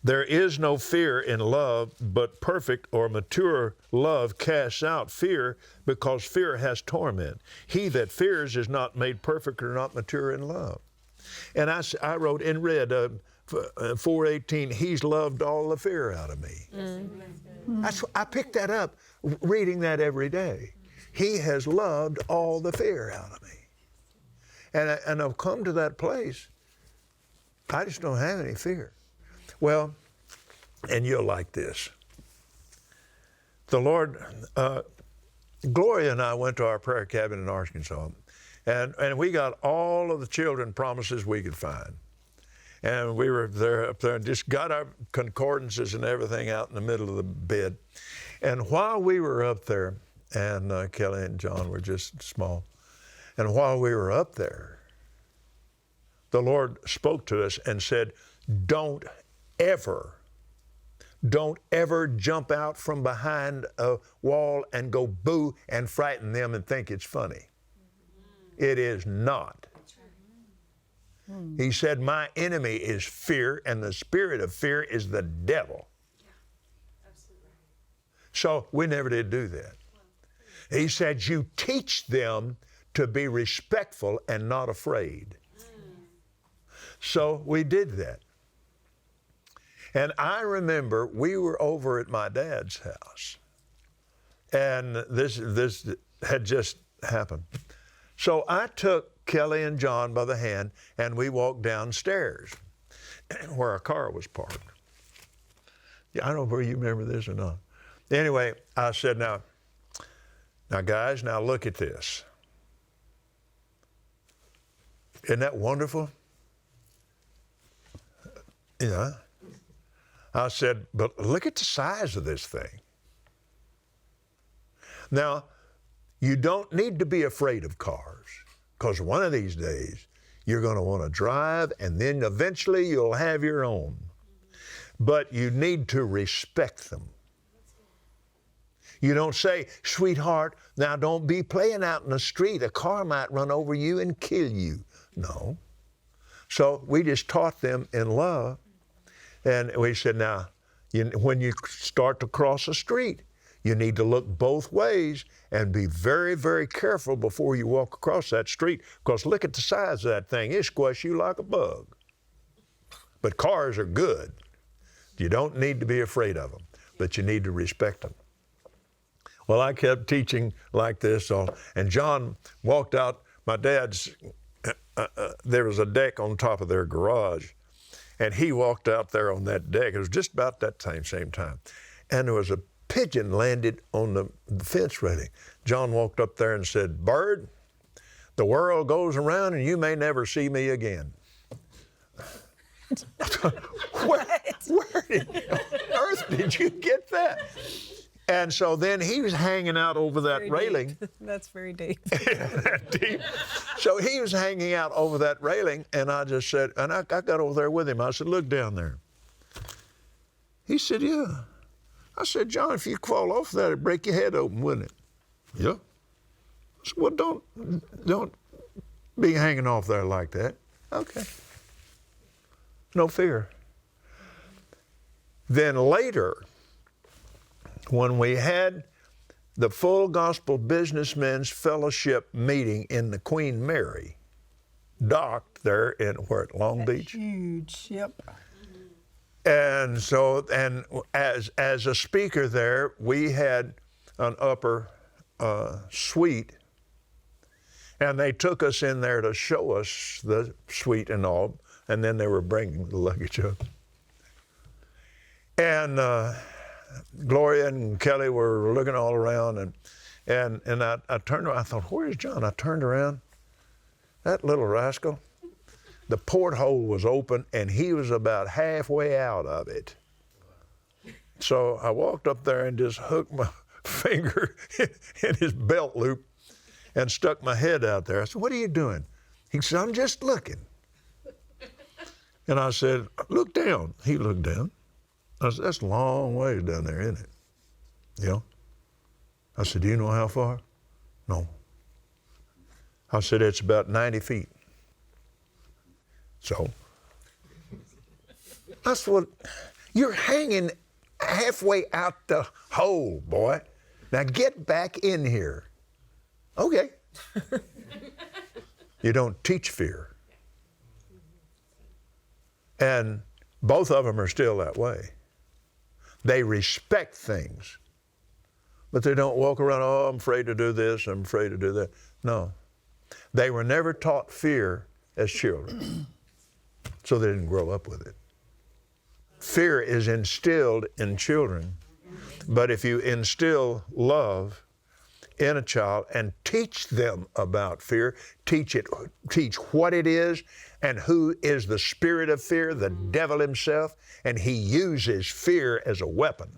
There is no fear in love, but perfect or mature love casts out fear, because fear has torment. He that fears is not made perfect or not mature in love. And I wrote in red, 4:18, he's loved all the fear out of me. I picked that up reading that every day. He has loved all the fear out of me. And I've come to that place, I just don't have any fear. Well, and you'll like this. The Lord, Gloria and I went to our prayer cabin in Arkansas, and we got all of the children promises we could find. And we were there up there and just got our concordances and everything out in the middle of the bed. And while we were up there, and Kelly and John were just small, and while we were up there, the Lord spoke to us and said, don't ever jump out from behind a wall and go boo and frighten them and think it's funny. It is not. He said, my enemy is fear, and the spirit of fear is the devil. So we never did do that. He said, you teach them to be respectful and not afraid. So we did that. And I remember we were over at my dad's house, and this had just happened. So I took Kelly and John by the hand, and we walked downstairs where our car was parked. Yeah, I don't know if you remember this or not. Anyway, I said, now guys, now look at this. Isn't that wonderful? Yeah. I said, but look at the size of this thing. Now, you don't need to be afraid of cars, because one of these days you're going to want to drive, and then eventually you'll have your own. But you need to respect them. You don't say, sweetheart, now don't be playing out in the street. A car might run over you and kill you. No. So we just taught them in love. And we said, now, when you start to cross a street, you need to look both ways and be very, very careful before you walk across that street, because look at the size of that thing. It squash you like a bug. But cars are good. You don't need to be afraid of them, but you need to respect them. Well, I kept teaching like this, and John walked out. My dad's, there was a deck on top of their garage, and he walked out there on that deck. It was just about that same time. And there was a pigeon landed on the fence railing. John walked up there and said, bird, the world goes around and you may never see me again. Where on earth did you get that? And so then he was hanging out over that very railing. Deep. That's very deep. That deep. So he was hanging out over that railing, and I just said, and I got over there with him. I said, look down there. He said, yeah. I said, John, if you fall off that, it'd break your head open, wouldn't it? Yeah. I said, well, don't be hanging off there like that. Okay. No fear. Then later, when we had the Full Gospel Businessmen's Fellowship meeting in the Queen Mary, docked there in Long Beach. Huge, yep. And so, and as a speaker there, we had an upper suite, and they took us in there to show us the suite and all, and then they were bringing the luggage up. And Gloria and Kelly were looking all around, and I turned around. I thought, where's John? I turned around. That little rascal, the porthole was open, and he was about halfway out of it. So I walked up there and just hooked my finger in his belt loop and stuck my head out there. I said, what are you doing? He said, I'm just looking. And I said, look down. He looked down. I said, that's a long ways down there, isn't it? Yeah. I said, do you know how far? No. I said, it's about 90 feet. So, that's what, You're hanging halfway out the hole, boy. Now get back in here. Okay. You don't teach fear. And both of them are still that way. They respect things, but they don't walk around, oh, I'm afraid to do this, I'm afraid to do that. No. They were never taught fear as children, so they didn't grow up with it. Fear is instilled in children, but if you instill love in a child and teach them about fear, teach what it is and who is the spirit of fear, the devil himself, and he uses fear as a weapon.